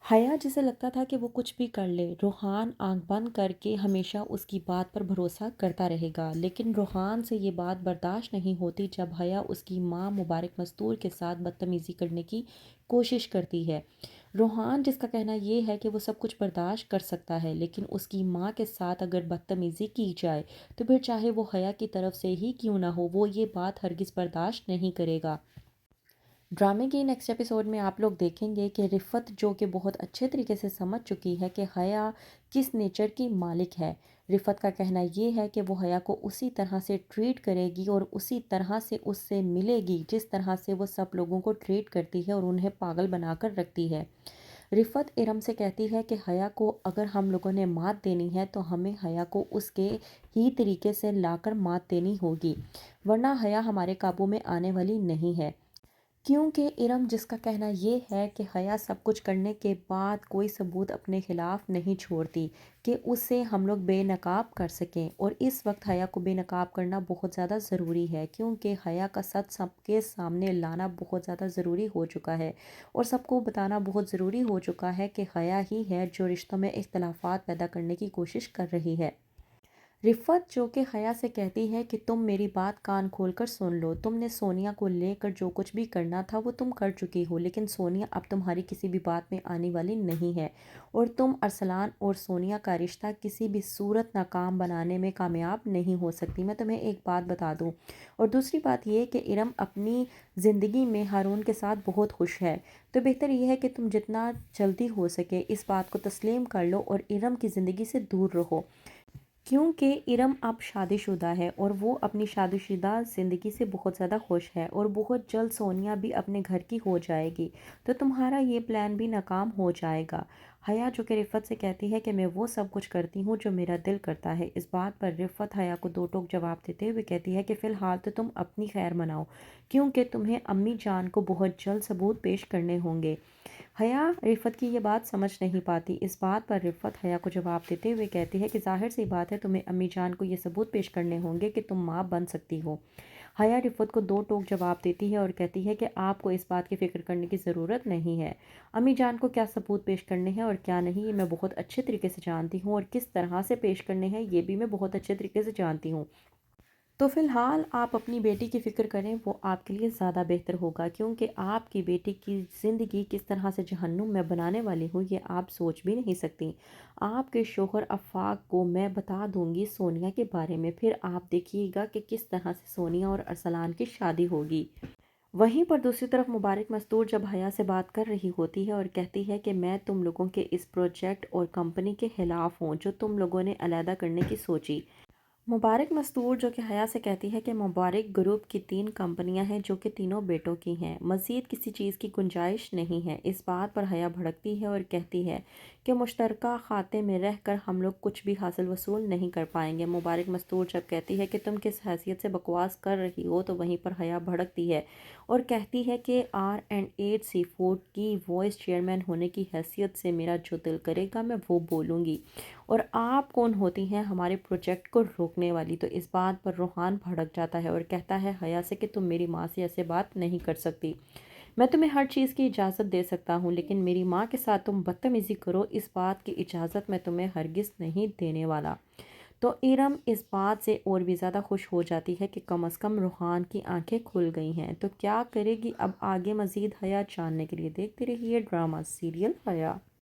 حیا جسے لگتا تھا کہ وہ کچھ بھی کر لے، روحان آنکھ بند کر کے ہمیشہ اس کی بات پر بھروسہ کرتا رہے گا، لیکن روحان سے یہ بات برداشت نہیں ہوتی جب حیا اس کی ماں مبارک مستور کے ساتھ بدتمیزی کرنے کی کوشش کرتی ہے۔ روحان جس کا کہنا یہ ہے کہ وہ سب کچھ برداشت کر سکتا ہے، لیکن اس کی ماں کے ساتھ اگر بدتمیزی کی جائے تو پھر چاہے وہ حیا کی طرف سے ہی کیوں نہ ہو، وہ یہ بات ہرگز برداشت نہیں کرے گا۔ ڈرامے کے نیکسٹ ایپیسوڈ میں آپ لوگ دیکھیں گے کہ رفت جو کہ بہت اچھے طریقے سے سمجھ چکی ہے کہ حیا کس نیچر کی مالک ہے۔ رفت کا کہنا یہ ہے کہ وہ حیا کو اسی طرح سے ٹریٹ کرے گی اور اسی طرح سے اس سے ملے گی جس طرح سے وہ سب لوگوں کو ٹریٹ کرتی ہے اور انہیں پاگل بنا کر رکھتی ہے۔ رفت ارم سے کہتی ہے کہ حیا کو اگر ہم لوگوں نے مات دینی ہے تو ہمیں حیا کو اس کے ہی طریقے سے لا کر مات دینی ہوگی، ورنہ حیا ہمارے قابو میں آنے والی نہیں ہے۔ کیونکہ ارم جس کا کہنا یہ ہے کہ حیا سب کچھ کرنے کے بعد کوئی ثبوت اپنے خلاف نہیں چھوڑتی کہ اسے ہم لوگ بے نقاب کر سکیں، اور اس وقت حیا کو بے نقاب کرنا بہت زیادہ ضروری ہے کیونکہ حیا کا سچ سب کے سامنے لانا بہت زیادہ ضروری ہو چکا ہے اور سب کو بتانا بہت ضروری ہو چکا ہے کہ حیا ہی ہے جو رشتوں میں اختلافات پیدا کرنے کی کوشش کر رہی ہے۔ رفت جو کہ حیا سے کہتی ہے کہ تم میری بات کان کھول کر سن لو، تم نے سونیا کو لے کر جو کچھ بھی کرنا تھا وہ تم کر چکی ہو، لیکن سونیا اب تمہاری کسی بھی بات میں آنے والی نہیں ہے اور تم ارسلان اور سونیا کا رشتہ کسی بھی صورت ناکام بنانے میں کامیاب نہیں ہو سکتی۔ میں تمہیں ایک بات بتا دوں، اور دوسری بات یہ کہ ارم اپنی زندگی میں ہارون کے ساتھ بہت خوش ہے، تو بہتر یہ ہے کہ تم جتنا جلدی ہو سکے اس بات کو تسلیم کر لو اور ارم کی زندگی سے دور رہو، کیونکہ ارم اب شادی شدہ ہے اور وہ اپنی شادی شدہ زندگی سے بہت زیادہ خوش ہے اور بہت جلد سونیا بھی اپنے گھر کی ہو جائے گی، تو تمہارا یہ پلان بھی ناکام ہو جائے گا۔ حیا جو کہ رفت سے کہتی ہے کہ میں وہ سب کچھ کرتی ہوں جو میرا دل کرتا ہے، اس بات پر رفت حیا کو دو ٹوک جواب دیتے ہوئے کہتی ہے کہ فی الحال تو تم اپنی خیر مناؤ، کیونکہ تمہیں امی جان کو بہت جلد ثبوت پیش کرنے ہوں گے۔ حیا رفت کی یہ بات سمجھ نہیں پاتی، اس بات پر رفت حیا کو جواب دیتے ہوئے کہتی ہے کہ ظاہر سی بات ہے تمہیں امی جان کو یہ ثبوت پیش کرنے ہوں گے کہ تم ماں بن سکتی ہو۔ حیا رفت کو دو ٹوک جواب دیتی ہے اور کہتی ہے کہ آپ کو اس بات کی فکر کرنے کی ضرورت نہیں ہے، امی جان کو کیا ثبوت پیش کرنے ہیں اور کیا نہیں یہ میں بہت اچھے طریقے سے جانتی ہوں، اور کس طرح سے پیش کرنے ہیں یہ بھی میں بہت اچھے طریقے سے جانتی ہوں۔ تو فی الحال آپ اپنی بیٹی کی فکر کریں، وہ آپ کے لیے زیادہ بہتر ہوگا، کیونکہ آپ کی بیٹی کی زندگی کس طرح سے جہنم میں بنانے والی ہوں یہ آپ سوچ بھی نہیں سکتی۔ آپ کے شوہر آفاق کو میں بتا دوں گی سونیا کے بارے میں، پھر آپ دیکھیے گا کہ کس طرح سے سونیا اور ارسلان کی شادی ہوگی۔ وہیں پر دوسری طرف مبارک مستور جب حیا سے بات کر رہی ہوتی ہے اور کہتی ہے کہ میں تم لوگوں کے اس پروجیکٹ اور کمپنی کے خلاف ہوں جو تم لوگوں نے علیحدہ کرنے کی سوچی۔ مبارک مستور جو کہ حیا سے کہتی ہے کہ مبارک گروپ کی 3 کمپنیاں ہیں جو کہ تینوں بیٹوں کی ہیں، مزید کسی چیز کی گنجائش نہیں ہے۔ اس بات پر حیا بھڑکتی ہے اور کہتی ہے کہ مشترکہ کھاتے میں رہ کر ہم لوگ کچھ بھی حاصل وصول نہیں کر پائیں گے۔ مبارک مستور جب کہتی ہے کہ تم کس حیثیت سے بکواس کر رہی ہو تو وہیں پر حیا بھڑکتی ہے اور کہتی ہے کہ R&H سی فوڈ کی وائس چیئرمین ہونے کی حیثیت سے میرا جو دل کرے گا میں وہ بولوں گی، اور آپ کون ہوتی ہیں ہمارے پروجیکٹ کو روکنے والی؟ تو اس بات پر روحان بھڑک جاتا ہے اور کہتا ہے حیا سے کہ تم میری ماں سے ایسے بات نہیں کر سکتی، میں تمہیں ہر چیز کی اجازت دے سکتا ہوں لیکن میری ماں کے ساتھ تم بدتمیزی کرو اس بات کی اجازت میں تمہیں ہرگز نہیں دینے والا۔ تو ارم اس بات سے اور بھی زیادہ خوش ہو جاتی ہے کہ کم از کم روحان کی آنکھیں کھل گئی ہیں۔ تو کیا کرے گی اب آگے مزید حیا جاننے کے لیے دیکھتے رہیے ڈرامہ سیریل حیا۔